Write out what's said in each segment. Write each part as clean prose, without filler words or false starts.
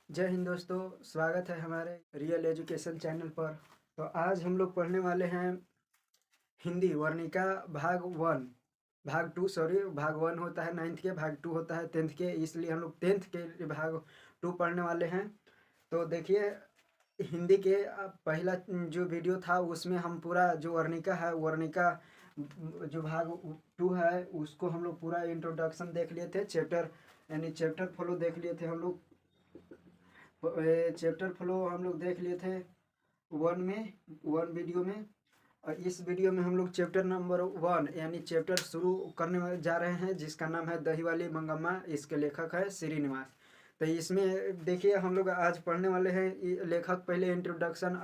जय हिंद दोस्तों। स्वागत है हमारे रियल एजुकेशन चैनल पर। तो आज हम लोग पढ़ने वाले हैं हिंदी वर्णिका भाग वन। भाग टू, सॉरी, भाग वन होता है 9th के, भाग टू होता है 10th के, इसलिए हम लोग 10th के भाग टू पढ़ने वाले हैं। तो देखिए, हिंदी के पहला जो वीडियो था उसमें हम पूरा जो वर्णिका है, वर्णिका जो भाग टू है उसको हम लोग पूरा इंट्रोडक्शन देख लिए थे। चैप्टर यानी चैप्टर फ्लो देख लिए थे हम लोग। चैप्टर फ्लो हम लोग देख लिए थे वन वीडियो में। और इस वीडियो में हम लोग चैप्टर नंबर वन यानी चैप्टर शुरू करने में जा रहे हैं, जिसका नाम है दही वाली मंगम्मा। इसके लेखक है श्रीनिवास। तो इसमें देखिए हम लोग आज पढ़ने वाले हैं लेखक। पहले इंट्रोडक्शन,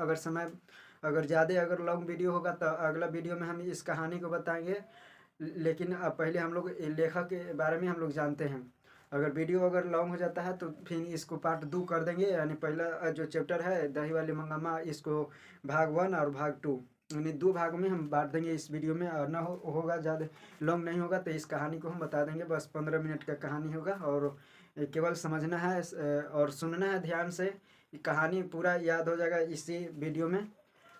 अगर ज़्यादा अगर लॉन्ग वीडियो होगा तो अगला वीडियो में हम इस कहानी को बताएंगे। लेकिन पहले हम लोग लेखक के बारे में हम लोग जानते हैं। अगर वीडियो अगर लॉन्ग हो जाता है तो फिर इसको पार्ट 2 कर देंगे। यानी पहला जो चैप्टर है दही वाली मंगम्मा, इसको भाग वन और भाग टू यानी 2 भाग में हम बांट देंगे इस वीडियो में। और ना होगा ज़्यादा लॉन्ग नहीं होगा तो इस कहानी को हम बता देंगे। बस 15 मिनट का कहानी होगा और केवल समझना है और सुनना है ध्यान से। कहानी पूरा याद हो जाएगा इसी वीडियो में।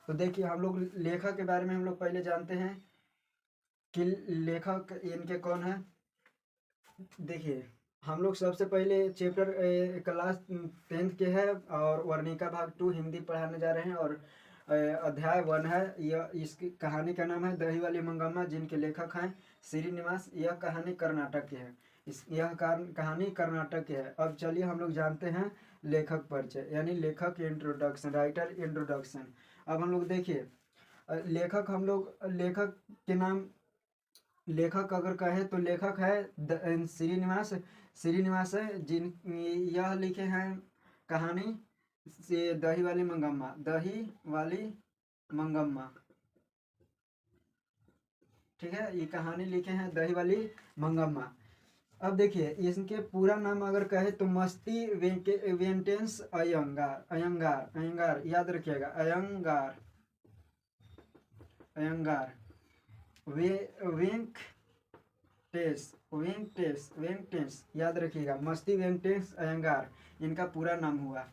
तो देखिए, हम लोग लेखक के बारे में हम लोग पहले जानते हैं कि लेखक इनके कौन है। देखिए, हम लोग सबसे पहले चैप्टर क्लास 10th के है और वर्णिका भाग टू हिंदी पढ़ाने जा रहे हैं। और अध्याय वन है। यह इसकी कहानी का नाम है दही वाली मंगम्मा, जिनके लेखक हैं श्रीनिवास। यह कहानी कर्नाटक की है। यह कहानी कर्नाटक की है। अब चलिए हम लोग जानते हैं लेखक परिचय यानी लेखक इंट्रोडक्शन, राइटर इंट्रोडक्शन। अब हम लोग देखिए, लेखक के नाम, लेखक अगर कहें तो लेखक है श्रीनिवास। श्रीनिवास है जिन यह लिखे हैं कहानी से दही वाली मंगम्मा, दही वाली मंगम्मा। ठीक है, ये कहानी लिखे हैं दही वाली मंगम्मा। अब देखिए, इनके पूरा नाम अगर कहे तो मस्ती वेंटेंस अयंगार। अयंगार अयंगार याद रखिएगा, अयंगार अयंगार वे वेंकटेश याद रखिएगा, मस्ती वेंकटेश अयंगार इनका पूरा नाम हुआ।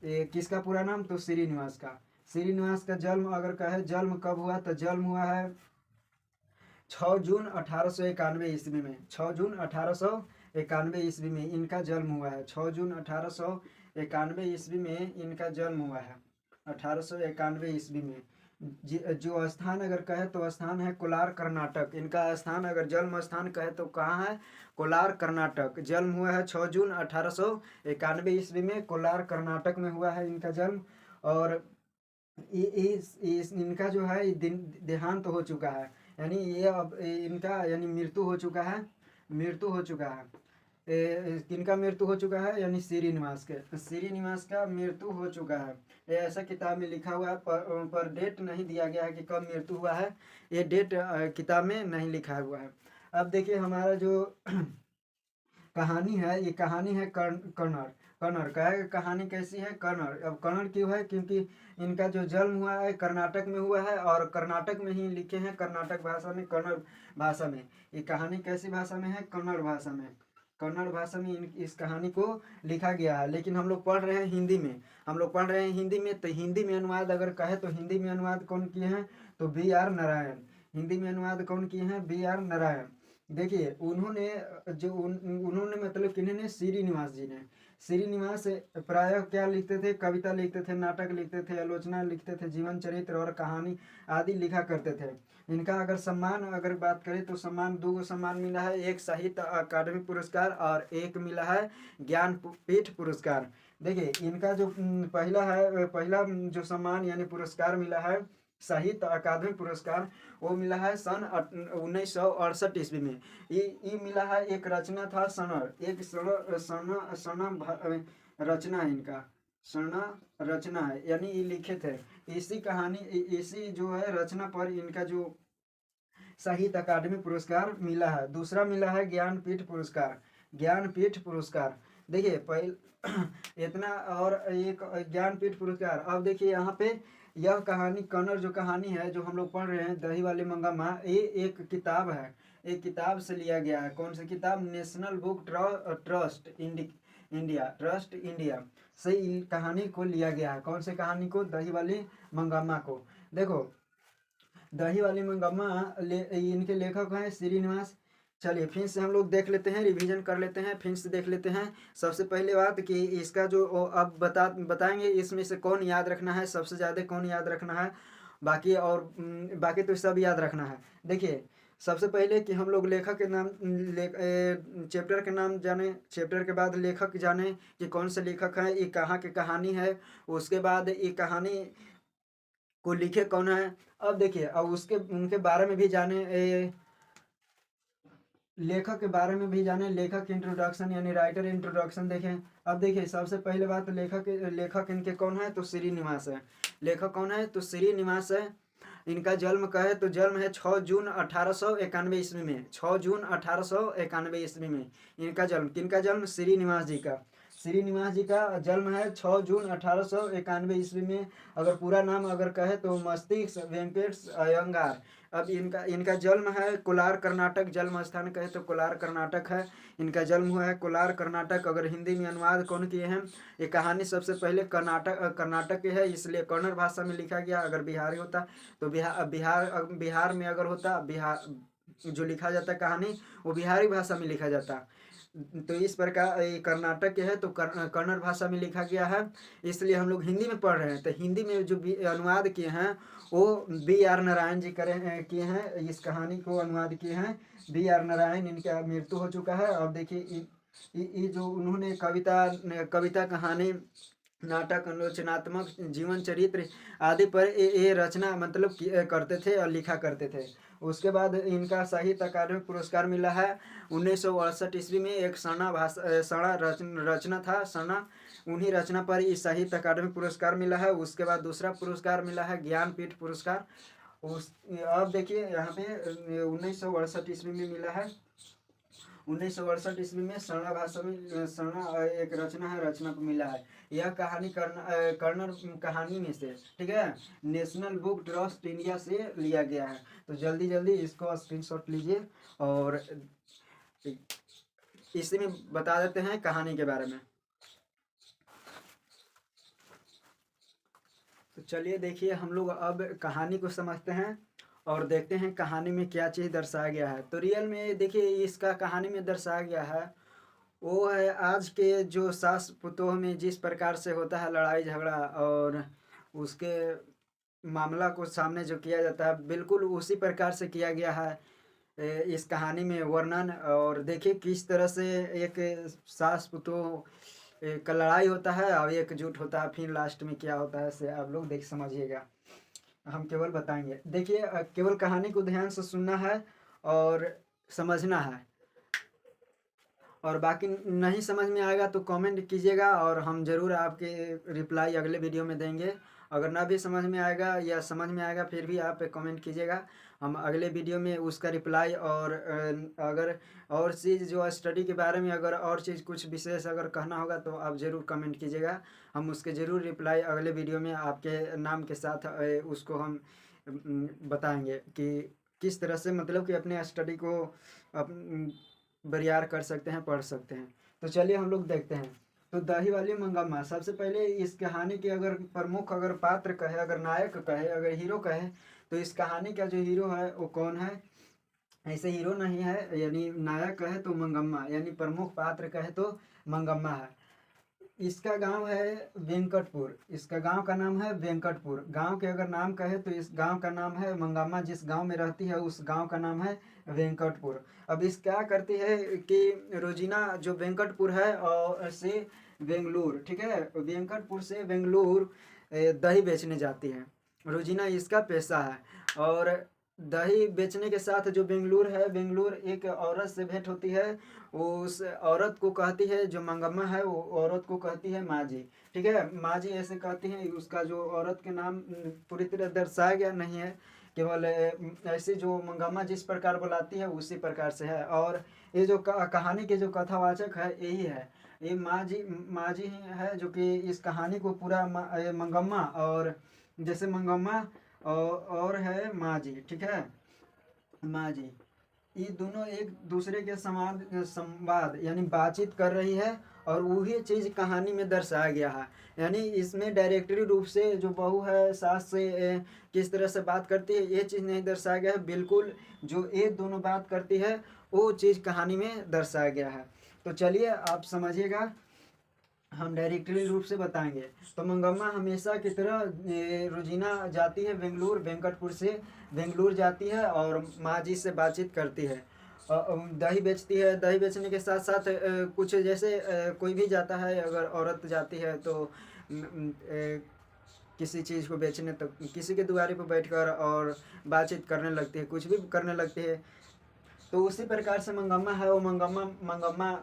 किसका पूरा नाम? तो श्रीनिवास का। श्रीनिवास का जन्म अगर कहे, जन्म कब हुआ तो जन्म हुआ है 6 जून 1891 ईस्वी में। 6 जून 1891 ईस्वी में इनका जन्म हुआ है। 6 जून 1891 ईस्वी में इनका जन्म हुआ है। 1891 ईस्वी में। जो स्थान अगर कहे तो स्थान है कोलार कर्नाटक। इनका स्थान अगर जन्म स्थान कहे तो कहाँ है? कोलार कर्नाटक। जन्म हुआ है 6 जून 1891 ईस्वी में, कोलार कर्नाटक में हुआ है इनका जन्म। और इनका जो है देहांत हो चुका है, यानी ये अब इनका यानी मृत्यु हो चुका है। मृत्यु हो चुका है। किनका मृत्यु हो चुका है? यानी श्रीनिवास के। श्रीनिवास का मृत्यु हो चुका है। ये ऐसा किताब में लिखा हुआ है, पर डेट नहीं दिया गया है कि कब मृत्यु हुआ है। ये डेट किताब में नहीं लिखा हुआ है। अब देखिए, हमारा जो कहानी है, ये कहानी है कन्नड़। कन्नड़ का है। कहानी कैसी है? कन्नड़। अब कन्नड़ क्यों है? क्योंकि इनका जो जन्म हुआ है कर्नाटक में हुआ है और कर्नाटक में ही लिखे हैं, कर्नाटक भाषा में, कन्नड़ भाषा में। ये कहानी कैसी भाषा में है? कन्नड़ भाषा में। कन्नड़ भाषा में इस कहानी को लिखा गया है। लेकिन हम लोग पढ़ रहे हैं हिंदी में। हम लोग पढ़ रहे हैं हिंदी में, तो हिंदी में अनुवाद अगर कहे तो हिंदी में अनुवाद कौन किए हैं? तो B.R. नारायण। हिंदी में अनुवाद कौन किए हैं? B.R. नारायण। देखिए, उन्होंने मतलब किन्होंने? श्रीनिवास जी ने। श्रीनिवास प्रायः क्या लिखते थे? कविता लिखते थे, नाटक लिखते थे, आलोचना लिखते थे, जीवन चरित्र और कहानी आदि लिखा करते थे। इनका अगर सम्मान अगर बात करें तो सम्मान, 2 सम्मान मिला है। एक साहित्य अकादमी पुरस्कार और एक मिला है ज्ञानपीठ पुरस्कार। देखिए, इनका जो पहला जो सम्मान यानी पुरस्कार मिला है साहित्य अकादमी पुरस्कार, वो मिला है सन 1968 ईस्वी में। ये मिला है। एक रचना था सनर, एक रचना है इनका, सना रचना है, यानी ये लिखे थे। इसी कहानी, इसी जो है रचना पर इनका जो साहित्य अकादमी पुरस्कार मिला है। दूसरा मिला है ज्ञानपीठ पुरस्कार। ज्ञानपीठ पुरस्कार। देखिए, पहले इतना और एक ज्ञानपीठ पुरस्कार। अब देखिए यहाँ पे यह कहानी, कन्नड़ जो कहानी है जो हम लोग पढ़ रहे हैं दही वाली मंगम्मा, ये एक किताब है। एक किताब से लिया गया है। कौन सी किताब? National book trust India, trust India से कहानी को लिया गया है। कौन से कहानी को? दही वाली मंगम्मा को। देखो दही वाली मंगम्मा इनके लेखक हैं श्रीनिवास। चलिए फिर से हम लोग देख लेते हैं, रिवीजन कर लेते हैं, फिर से देख लेते हैं। सबसे पहले बात कि इसका जो अब बताएंगे इसमें से कौन याद रखना है, सबसे ज़्यादा कौन याद रखना है, बाकी और बाकी तो सब याद रखना है। देखिए सबसे पहले कि हम लोग लेखक के नाम चैप्टर के नाम जाने, चैप्टर के बाद लेखक जाने कि कौन से लेखक हैं, ये कहाँ की कहानी है, उसके बाद ये कहानी को लिखे कौन है। अब देखिए अब उसके उनके बारे में भी जाने, लेखक के बारे में भी जाने, लेखक इंट्रोडक्शन यानी राइटर इंट्रोडक्शन देखें। अब देखिए सबसे पहले बात लेखक इनके कौन है, तो श्रीनिवास है। लेखक कौन है, तो श्रीनिवास है। इनका जन्म का है, तो जन्म है 6 जून 1891 ईस्वी में। 6 जून 1891 ईस्वी में इनका जन्म। किनका जन्म? श्रीनिवास जी का। श्रीनिवास जी का जन्म है 6 जून 1891 ईस्वी में। अगर पूरा नाम अगर कहे तो मस्तिष्क वेंकट अयंगार। अब इनका जन्म है कोलार कर्नाटक, जन्म स्थान कहे तो कोलार कर्नाटक है। इनका जन्म हुआ है कोलार कर्नाटक। अगर हिंदी में अनुवाद कौन किए हैं? ये कहानी सबसे पहले कर्नाटक की है, इसलिए कन्नड़ भाषा में लिखा गया। अगर बिहारी होता तो बिहार में अगर होता, बिहार जो लिखा जाता कहानी वो बिहारी भाषा में लिखा जाता। तो इस प्रकार ये कर्नाटक के है तो कन्नड़ भाषा में लिखा गया है, इसलिए हम लोग हिंदी में पढ़ रहे हैं। तो हिंदी में जो अनुवाद किए हैं वो B.R. नारायण जी किए हैं। इस कहानी को अनुवाद किए हैं B.R. नारायण। इनका मृत्यु हो चुका है। अब देखिए ये जो उन्होंने कविता कहानी नाटक आलोचनात्मक जीवन चरित्र आदि पर ये रचना मतलब करते थे और लिखा करते थे। उसके बाद इनका साहित्य अकादमी पुरस्कार मिला है 1968 ईस्वी में। एक सणा रचना था सणा, उन्हीं रचना पर इस साहित्य अकादमी पुरस्कार मिला है। उसके बाद दूसरा पुरस्कार मिला है ज्ञानपीठ पुरस्कार। अब देखिए यहाँ पे 1968 ईस्वी में मिला है। 1968 ईस्वी में सणा भाषा में सणा एक रचना है, रचना पर मिला है। यह कहानी कन्नड़ कहानी में से, ठीक है, नेशनल बुक ट्रस्ट इंडिया से लिया गया है। तो जल्दी जल्दी इसको स्क्रीनशॉट लीजिए और इसी में बता देते हैं कहानी के बारे में। तो चलिए देखिए हम लोग अब कहानी को समझते हैं और देखते हैं कहानी में क्या चीज़ दर्शाया गया है। तो रियल में देखिए इसका कहानी में दर्शाया गया है वो है आज के जो सास पुतोह में जिस प्रकार से होता है लड़ाई झगड़ा और उसके मामला को सामने जो किया जाता है बिल्कुल उसी प्रकार से किया गया है इस कहानी में वर्णन। और देखिए किस तरह से एक सास पुतोह का लड़ाई होता है और एकजुट होता है, फिर लास्ट में क्या होता है से आप लोग देख समझिएगा, हम केवल बताएंगे। देखिए केवल कहानी को ध्यान से सुनना है और समझना है, और बाकी नहीं समझ में आएगा तो कमेंट कीजिएगा और हम ज़रूर आपके रिप्लाई अगले वीडियो में देंगे। अगर ना भी समझ में आएगा या समझ में आएगा फिर भी आप कमेंट कीजिएगा, हम अगले वीडियो में उसका रिप्लाई। और अगर और चीज़ जो स्टडी के बारे में अगर और चीज़ कुछ विशेष अगर कहना होगा तो आप ज़रूर कमेंट कीजिएगा, हम उसके ज़रूर रिप्लाई अगले वीडियो में आपके नाम के साथ उसको हम बताएंगे कि किस तरह से मतलब कि अपने स्टडी को बरियार कर सकते हैं, पढ़ सकते हैं। तो चलिए हम लोग देखते हैं। तो दही वाली मंगम्मा, सबसे पहले इस कहानी के अगर प्रमुख अगर पात्र कहे, अगर नायक कहे, अगर हीरो कहे तो इस कहानी का जो हीरो है वो कौन है? ऐसे हीरो नहीं है, यानी नायक कहे तो मंगम्मा, यानी प्रमुख पात्र कहे तो मंगम्मा है। इसका गांव है वेंकटपुर, इसका गांव का नाम है वेंकटपुर। गांव के अगर नाम कहे तो इस गांव का नाम है मंगम्मा, जिस गांव में रहती है उस गांव का नाम है वेंकटपुर। अब इस क्या करती है कि रोजीना जो वेंकटपुर है और से बेंगलुरु, ठीक है, वेंकटपुर से बेंगलुरु दही बेचने जाती है। रोजीना इसका पैसा है। और दही बेचने के साथ जो बेंगलुरु है, बेंगलुरु एक औरत से भेंट होती है। उस औरत को कहती है, जो मंगम्मा है वो औरत को कहती है माँ जी, ठीक है, माँ जी ऐसे कहती हैं। उसका जो औरत के नाम पूरी तरह दर्शाया गया नहीं है, केवल ऐसे जो मंगम्मा जिस प्रकार बुलाती है उसी प्रकार से है। और ये जो कहानी के जो कथावाचक है यही है, ये माँ जी ही है जो कि इस कहानी को पूरा मंगम्मा और जैसे मंगम्मा और है माँ जी, ठीक है, माँ जी, ये दोनों एक दूसरे के संवाद यानी बातचीत कर रही है और वही चीज़ कहानी में दर्शाया गया है। यानी इसमें डायरेक्टरी रूप से जो बहू है सास से किस तरह से बात करती है ये चीज़ नहीं दर्शाया गया है, बिल्कुल जो ये दोनों बात करती है वो चीज़ कहानी में दर्शाया गया है। तो चलिए आप समझिएगा, हम डायरेक्टरी रूप से बताएंगे। तो मंगम्मा हमेशा की तरह रोजीना जाती है बेंगलुरु, वेंकटपुर से बेंगलुरु जाती है और माँ जी से बातचीत करती है। दही बेचती है, दही बेचने के साथ साथ कुछ जैसे कोई भी जाता है, अगर औरत जाती है तो किसी चीज़ को बेचने, तो किसी के दुआरे पर बैठकर और बातचीत करने लगती है, कुछ भी करने लगती है। तो उसी प्रकार से मंगम्मा है, वो मंगम्मा मंगम्मा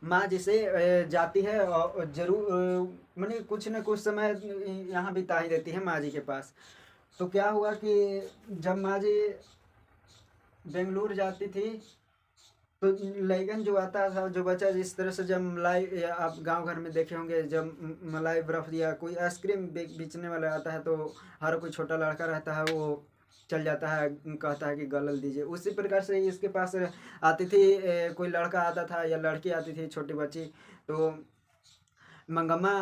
माँ जिसे जाती है और जरूर माने कुछ न कुछ समय यहाँ बिता ही देती है माँ जी के पास। तो क्या हुआ कि जब माँ जी बेंगलुरु जाती थी तो लैगन जो आता था, जो बच्चा जिस तरह से जब मलाई, या आप गांव घर में देखे होंगे जब मलाई बर्फ या कोई आइसक्रीम बेचने वाला आता है तो हर कोई छोटा लड़का रहता है वो चल जाता है, कहता है कि गलल दीजिए। उसी प्रकार से इसके पास आती थी, कोई लड़का आता था या लड़की आती थी छोटी बच्ची, तो मंगम्मा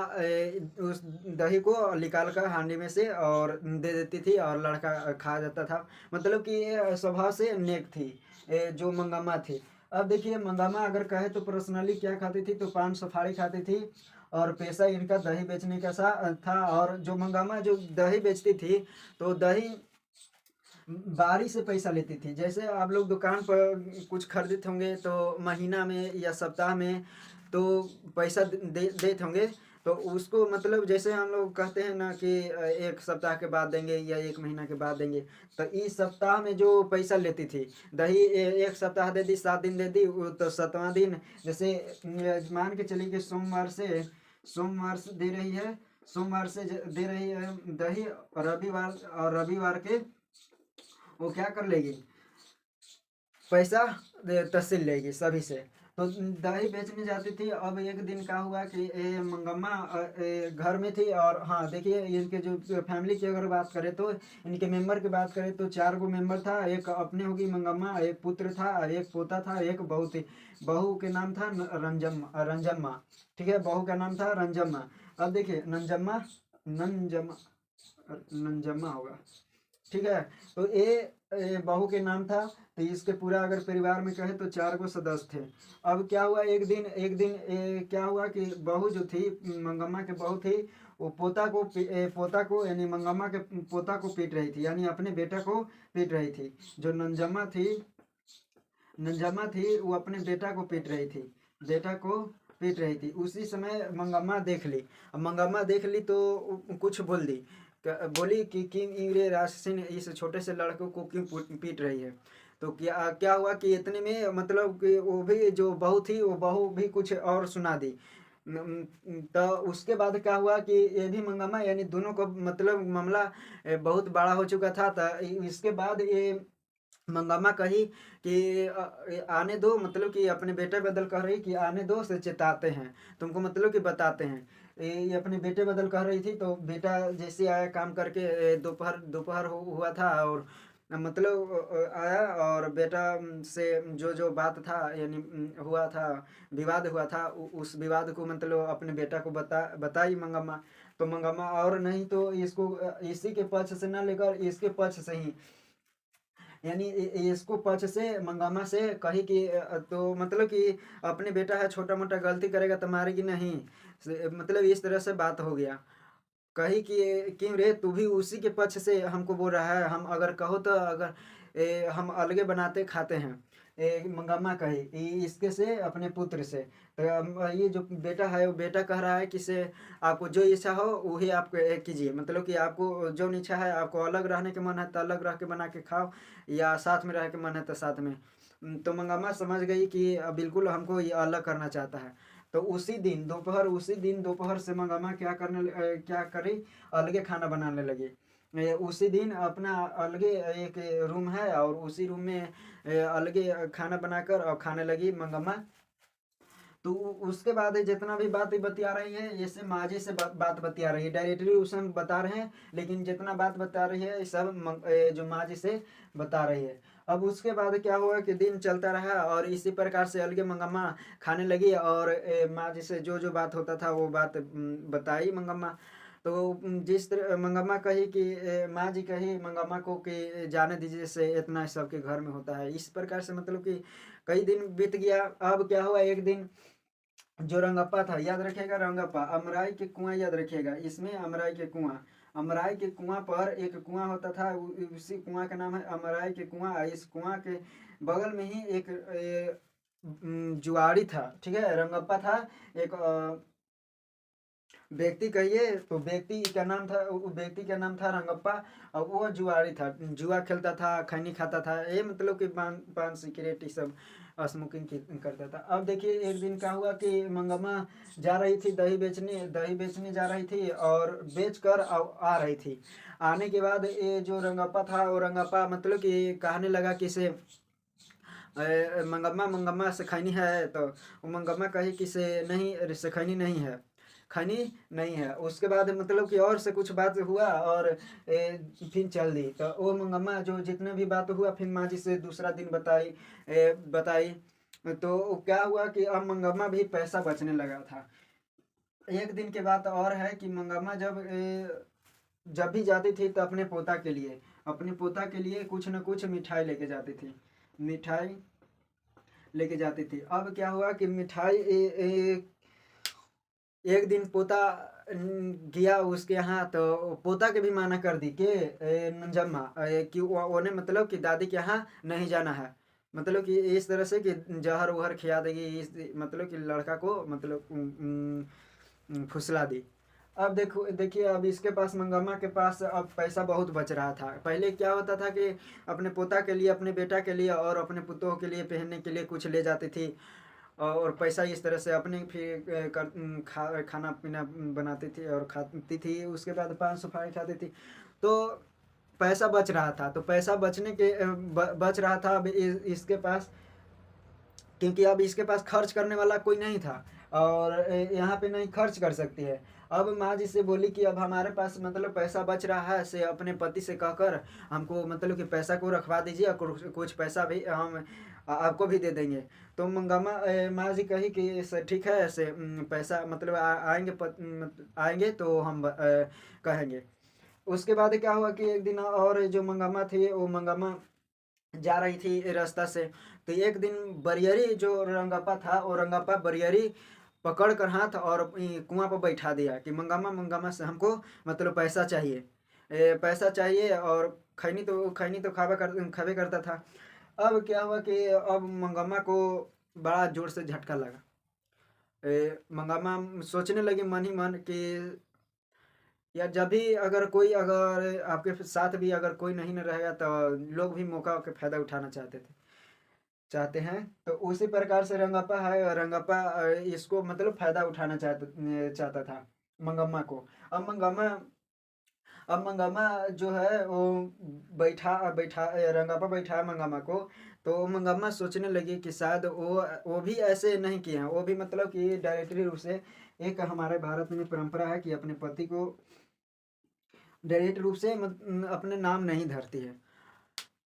उस दही को निकाल कर हांडी में से और दे देती थी और लड़का खा जाता था। मतलब कि ये स्वभाव से नेक थी जो मंगम्मा थी। अब देखिए मंगम्मा अगर कहे तो पर्सनली क्या खाती थी, तो पान सुपारी खाती थी और पेशा इनका दही बेचने का था। और जो मंगम्मा जो दही बेचती थी तो दही बारी से पैसा लेती थी। जैसे आप लोग दुकान पर कुछ खरीदते होंगे तो महीना में या सप्ताह में तो पैसा देते होंगे, तो उसको मतलब जैसे हम लोग कहते हैं ना कि एक सप्ताह के बाद देंगे या एक महीना के बाद देंगे, तो इस सप्ताह में जो पैसा लेती थी दही एक सप्ताह दे दी, 7 दिन दे दी, तो 7वां दिन जैसे मान के चलिए कि सोमवार से दे रही है, सोमवार से दे रही है दही, और रविवार के वो क्या कर लेगी, पैसा तहसील लेगी सभी से। तो दही बेचने जाती थी। अब एक दिन क्या हुआ कि मंगम्मा घर में थी, और हाँ देखिए इनके जो फैमिली की अगर बात करें तो इनके मेंबर की बात करें तो 4 गो मेंबर था। एक अपने होगी मंगम्मा, एक पुत्र था, एक पोता था, एक बहू थी। बहू के नाम था रंजम्मा, ठीक है, बहू का नाम था रंजम्मा। अब देखिए नंजम्मा नंजम्मा नंजम्मा होगा, ठीक है। तो ये बहू के नाम था। तो इसके पूरा अगर परिवार में कहे तो 4 गो सदस्य थे। अब क्या हुआ, एक दिन क्या हुआ कि बहू जो थी, मंगम्मा के बहू थी, वो पोता को यानी मंगम्मा के पोता को पीट रही थी, यानी अपने बेटा को पीट रही थी। जो नंजम्मा थी वो अपने बेटा को पीट रही थी। उसी समय मंगम्मा देख ली। अब मंगम्मा देख ली तो कुछ बोल दी, बोली कि ये राक्षसी इस छोटे से लड़के को क्यों पीट रही है। तो क्या क्या हुआ कि इतने में मतलब कि वो भी जो बहू थी वो बहू भी कुछ और सुना दी। तो उसके बाद क्या हुआ कि ये भी मंगम्मा यानी दोनों को मतलब मामला बहुत बड़ा हो चुका था। तो इसके बाद ये मंगम्मा कही कि आने दो, मतलब कि अपने बेटे बदल कह रही कि आने दो, से चेताते हैं तुमको, मतलब कि बताते हैं। ये अपने बेटे बदल कह रही थी। तो बेटा जैसे आया काम करके, दोपहर दोपहर हुआ था, और मतलब आया और बेटा से जो जो बात था यानी हुआ था, विवाद हुआ था, उस विवाद को मतलब अपने बेटा को बताई मंगम्मा। तो मंगम्मा और नहीं तो इसको इसी के पक्ष से ना लेकर इसके पक्ष से ही, यानी इसको पक्ष से मंगम्मा से कही कि तो मतलब कि अपने बेटा है, छोटा मोटा गलती करेगा तो मारेगी नहीं, मतलब इस तरह से बात हो गया। कही कि क्यों रे, तू भी उसी के पक्ष से हमको बोल रहा है, हम अगर कहो तो अगर हम अलगे बनाते खाते हैं। मंगम्मा कही इसके से अपने पुत्र से। तो ये जो बेटा है वो बेटा कह रहा है कि से आपको जो इच्छा हो वही आप कीजिए, मतलब कि आपको जो इच्छा है, आपको अलग रहने के मन है तो अलग रह के बना के खाओ, या साथ में रह के मन है तो साथ में। तो मंगम्मा समझ गई कि बिल्कुल हमको ये अलग करना चाहता है। तो उसी दिन दोपहर से मंगम्मा क्या करी, अलगे खाना बनाने लगी। उसी दिन अपना अलगे एक रूम है और उसी रूम में अलगे खाना बनाकर और खाने लगी मंगम्मा। तो उसके बाद जितना भी बात बतिया रही है, जैसे माँ जी से बात बतिया रही है, डायरेक्टली उसे हम बता रहे हैं, लेकिन जितना बात बता रही है सब जो माँ जी से बता रही है। अब उसके बाद क्या हुआ कि दिन चलता रहा और इसी प्रकार से अलगे मंगम्मा खाने लगी और माँ जी से जो जो बात होता था वो बात बताई मंगम्मा। तो जिस तरह मंगम्मा कही कि माँ जी कही मंगम्मा को कि जाने दीजिए से इतना सबके घर में होता है। इस प्रकार से मतलब कि कई दिन बीत गया। अब क्या हुआ, एक दिन जो रंगप्पा था, याद रखिएगा रंगप्पा, अमराई के कुआं याद रखिएगा, इसमें अमराई के कुआं, अमराई के कुआं पर एक कुआं होता था, उसी कुआं का नाम है अमराई के कुआं। इस कुआं के बगल में ही एक जुआरी था, ठीक है, रंगप्पा था एक व्यक्ति कहिए तो व्यक्ति का नाम था, व्यक्ति का नाम था रंगप्पा। और वो जुआरी था, जुआ खेलता था, खैनी खाता था, ये मतलब कि पान पान सिगरेट ये सब स्मोकिंग करता था। अब देखिए एक दिन क्या हुआ कि मंगम्मा जा रही थी दही बेचने जा रही थी और बेच कर आ रही थी। आने के बाद ये जो रंगप्पा था वो रंगप्पा मतलब कि कहने लगा कि से मंगम्मा मंगम्मा से खैनी है, तो वो मंगम्मा कही कि से नहीं, से खैनी नहीं है, खैनी नहीं है। उसके बाद मतलब कि और से कुछ बात हुआ और फिर चल दी। तो वो मंगम्मा जो जितने भी बात हुआ फिर माँ जी से दूसरा दिन बताई। तो क्या हुआ कि अब मंगम्मा भी पैसा बचने लगा था। एक दिन के बाद और है कि मंगम्मा जब भी जाती थी तो अपने पोता के लिए कुछ न कुछ मिठाई लेके जाती थी, मिठाई लेके जाती थी। अब क्या हुआ कि मिठाई एक दिन पोता गया उसके यहाँ, तो पोता के भी माना कर दी कि नंजम्मा कि उन्हें मतलब कि दादी के यहाँ नहीं जाना है, मतलब कि इस तरह से कि जहर वहर खिला देगी, इस मतलब कि लड़का को मतलब फुसला दी। अब देखिए अब इसके पास मंगम्मा के पास अब पैसा बहुत बच रहा था। पहले क्या होता था कि अपने पोता के लिए, अपने बेटा के लिए और अपने पुतों के लिए पहनने के लिए कुछ ले जाती थी और पैसा इस तरह से अपने फिर खाना पीना बनाती थी और खाती थी। उसके बाद पान सुपारी खाती थी। तो पैसा बच रहा था, तो पैसा बच रहा था। अब इसके पास, क्योंकि अब इसके पास खर्च करने वाला कोई नहीं था और यहाँ पे नहीं खर्च कर सकती है। अब माँ जी से बोली कि अब हमारे पास मतलब पैसा बच रहा है, से अपने पति से कहकर हमको मतलब कि पैसा को रखवा दीजिए और कुछ पैसा भी हम आपको भी दे देंगे। तो मंगम्मा माँ जी कही कि ठीक है, ऐसे पैसा मतलब आएंगे तो हम कहेंगे। उसके बाद क्या हुआ कि एक दिन और जो मंगम्मा थी वो मंगम्मा जा रही थी रास्ता से। तो एक दिन बरियरी जो रंगप्पा था वो रंगप्पा बरियरी पकड़ कर हाथ और कुआं पर बैठा दिया कि मंगम्मा मंगम्मा से हमको मतलब पैसा चाहिए, पैसा चाहिए। और खैनी तो खावे करता था। अब क्या हुआ कि अब मंगम्मा को बड़ा जोर से झटका लगा। मंगम्मा सोचने लगी मन ही मन कि या जब भी अगर आपके साथ भी अगर कोई नहीं न रहेगा तो लोग भी मौका का फायदा उठाना चाहते हैं। तो उसी प्रकार से रंगप्पा है, रंगप्पा इसको मतलब फायदा उठाना चाहता था मंगम्मा को। अब मंगम्मा अब मंगम्मा जो है वो बैठा बैठा रंगप्पा बैठा मंगम्मा को। तो मंगम्मा सोचने लगी कि शायद वो भी ऐसे नहीं किए हैं, वो भी मतलब कि डायरेक्टली रूप से, एक हमारे भारत में परंपरा है कि अपने पति को डायरेक्ट रूप से अपने नाम नहीं धरती है।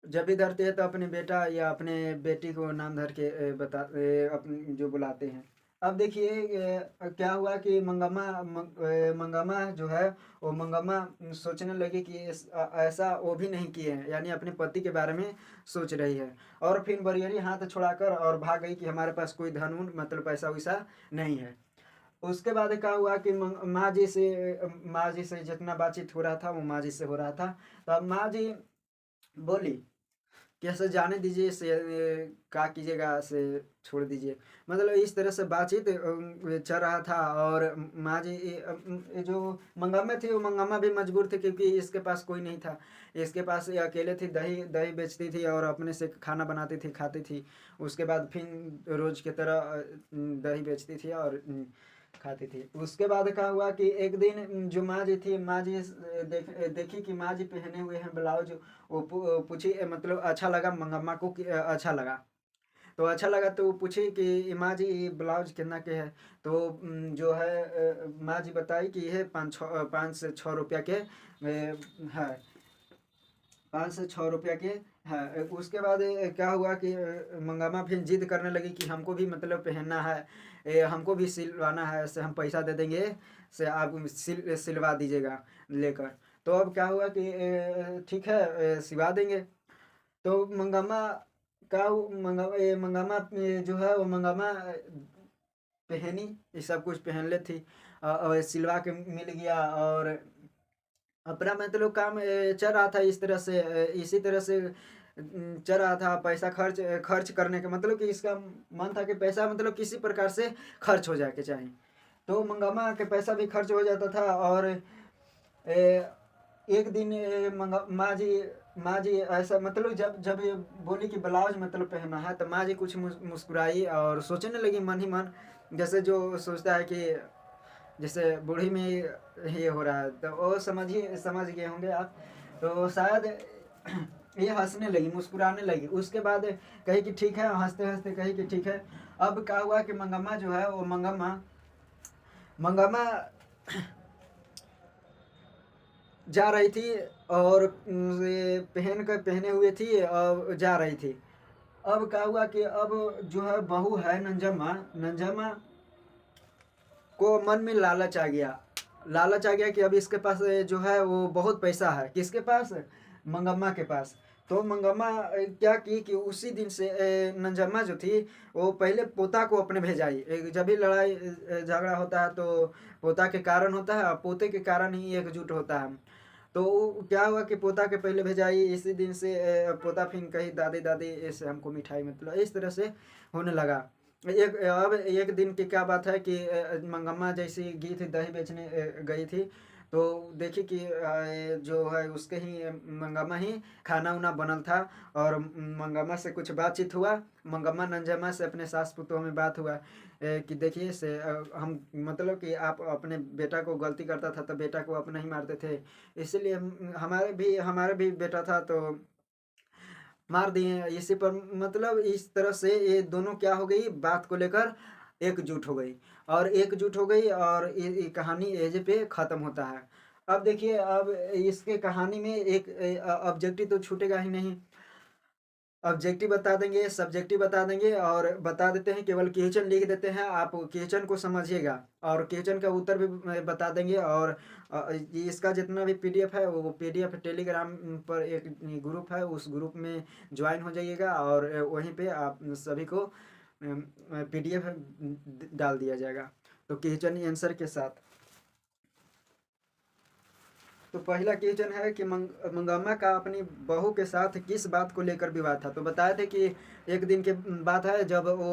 जब भी धरते हैं तो अपने बेटा या अपने बेटी को नाम धर के अपने जो बुलाते हैं। अब देखिए क्या हुआ कि मंगम्मा जो है वो मंगम्मा सोचने लगी कि ऐसा वो भी नहीं किए हैं, यानी अपने पति के बारे में सोच रही है। और फिर बरियरी हाथ छुड़ाकर और भाग गई कि हमारे पास कोई धन मतलब पैसा वैसा नहीं है। उसके बाद क्या हुआ कि माँ जी से जितना बातचीत हो रहा था वो माँ जी से हो रहा था। तो अब माँ जी बोली कि ऐसे जाने दीजिए, से क्या कीजिएगा, से छोड़ दीजिए, मतलब इस तरह से बातचीत चल रहा था। और माँ जी ये जो मंगम्मा थी वो मंगम्मा भी मजबूर थी, क्योंकि इसके पास कोई नहीं था। इसके पास ये अकेले थी, दही दही बेचती थी और अपने से खाना बनाती थी, खाती थी। उसके बाद फिर रोज की तरह दही बेचती थी और खाती थी। उसके बाद क्या हुआ कि एक दिन जो माँ जी थी, माँ जी देखी कि माँ जी पहने हुए हैं ब्लाउज। वो पूछी मतलब अच्छा लगा मंगम्मा को कि अच्छा लगा। तो अच्छा लगा तो वो पूछी कि माँ जी ये ब्लाउज कितना के है। तो जो है माँ जी बताई कि ये 5 से 6 रुपया के है, 5 से 6 रुपया के हाँ, उसके बाद क्या हुआ कि मंगामा फिर जिद करने लगी कि हमको भी मतलब पहनना है, हमको भी सिलवाना है, से हम पैसा दे देंगे, से आप सिलवा दीजिएगा लेकर। तो अब क्या हुआ कि ठीक है, सिलवा देंगे। तो मंगामा का मंगामा जो है वो मंगामा पहनी, ये सब कुछ पहन ले थी, और सिलवा के मिल गया, और अपना मतलब काम चल रहा था इस तरह से, इसी तरह से चल रहा था। पैसा खर्च खर्च करने का मतलब कि इसका मन था कि पैसा मतलब किसी प्रकार से खर्च हो जाए के चाहिए। तो मंगामा के पैसा भी खर्च हो जाता था। और एक दिन माँ जी ऐसा मतलब जब जब ये बोली कि ब्लाउज मतलब पहनना है, तो माँ जी कुछ मुस्कुराई और सोचने लगी मन ही मन, जैसे जो सोचता है कि जैसे बूढ़ी में ये हो रहा है, तो वो समझ गए होंगे आप। तो शायद ये हंसने लगी, मुस्कुराने लगी। उसके बाद कही कि ठीक है, हंसते हंसते कही कि ठीक है। अब क्या हुआ कि मंगम्मा जो है वो मंगम्मा जा रही थी, और ये पहने हुए थी और जा रही थी। अब क्या हुआ कि अब जो है बहू है नंजम्मा, नंजम्मा को मन में लालच आ गया। लालच आ गया कि अब इसके पास जो है वो बहुत पैसा है। किसके पास? मंगम्मा के पास। तो मंगम्मा क्या की कि उसी दिन से नंजम्मा जो थी वो पहले पोता को अपने भेजाई। जब भी लड़ाई झगड़ा होता है तो पोता के कारण होता है, और पोते के कारण ही एकजुट होता है। तो क्या हुआ कि पोता के पहले भेजाई, इसी दिन से पोता फिर कही दादी दादी ऐसे हमको मिठाई, मतलब इस तरह से होने लगा। अब एक दिन की क्या बात है कि मंगम्मा जैसी गई थी दही बेचने, गई थी, तो देखी कि जो है उसके ही मंगम्मा ही खाना उना बनल था। और मंगम्मा से कुछ बातचीत हुआ, मंगम्मा नंजम्मा से अपने सास पुतों में बात हुआ, कि देखिए से हम मतलब कि आप अपने बेटा को गलती करता था तो बेटा को अपना ही मारते थे, इसलिए हमारे भी बेटा था तो मार दिए इसी पर। मतलब इस तरह से ये दोनों क्या हो गई, बात को लेकर एकजुट हो गई, और एकजुट हो गई, और ये कहानी एज पे ख़त्म होता है। अब देखिए, अब इसके कहानी में एक ऑब्जेक्टिव तो छूटेगा ही नहीं। ऑब्जेक्टिव बता देंगे, सब्जेक्टिव बता देंगे, और बता देते हैं केवल क्वेश्चन लिख देते हैं, आप क्वेश्चन को समझिएगा, और क्वेश्चन का उत्तर भी बता देंगे। और ये इसका जितना भी पीडीएफ है वो पीडीएफ टेलीग्राम पर एक ग्रुप है, उस ग्रुप में ज्वाइन हो जाइएगा, और वहीं पे आप सभी को पीडीएफ डाल दिया जाएगा, तो क्वेश्चन आंसर के साथ। तो पहला क्वेश्चन है कि मंगम्मा का अपनी बहू के साथ किस बात को लेकर विवाद था। तो बताए थे कि एक दिन की बात है जब वो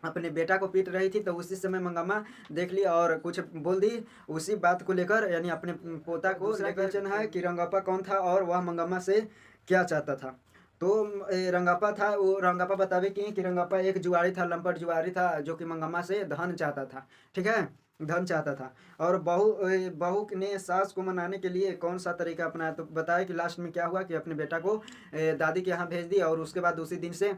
अपने बेटा को पीट रही थी, तो उसी समय मंगम्मा देख ली और कुछ बोल दी उसी बात को लेकर, यानी अपने पोता को लेकर। क्वेश्चन है कि रंगप्पा कौन था और वह मंगम्मा से क्या चाहता था। तो रंगप्पा था, वो रंगप्पा बतावे कि रंगप्पा एक जुआरी था, लंपट जुआरी था, जो कि मंगम्मा से धन चाहता था। ठीक है, धन चाहता था। और बहू ने सास को मनाने के लिए कौन सा तरीका अपनाया। तो बताया कि लास्ट में क्या हुआ कि अपने बेटा को दादी के यहाँ भेज दी, और उसके बाद उसी दिन से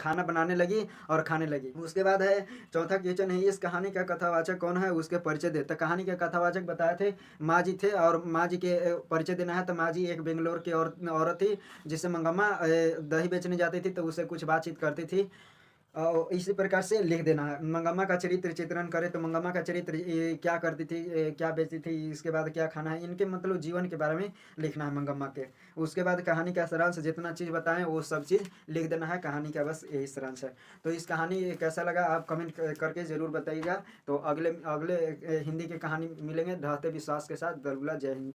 खाना बनाने लगी और खाने लगी। उसके बाद है चौथा क्वेश्चन है, इस कहानी का कथावाचक कौन है, उसके परिचय दे। तो कहानी के कथावाचक बताए थे माँ जी थे, और माँ जी के परिचय देना है। तो माँ जी एक बेंगलोर की औरत थी, जिससे मंगम्मा दही बेचने जाती थी, तो उससे कुछ बातचीत करती थी। इसी प्रकार से लिख देना है। मंगम्मा का चरित्र चित्रण करे तो मंगम्मा का चरित्र क्या करती थी, क्या बेचती थी, इसके बाद क्या खाना है, इनके मतलब जीवन के बारे में लिखना है मंगम्मा के। उसके बाद कहानी का सारांश, जितना चीज़ बताएं वो सब चीज़ लिख देना है। कहानी का बस यही सारांश है। तो इस कहानी कैसा लगा आप कमेंट करके ज़रूर बताइएगा। तो अगले अगले हिंदी की कहानी मिलेंगे ढहते विश्वास के साथ। दलगुला। जय हिंद।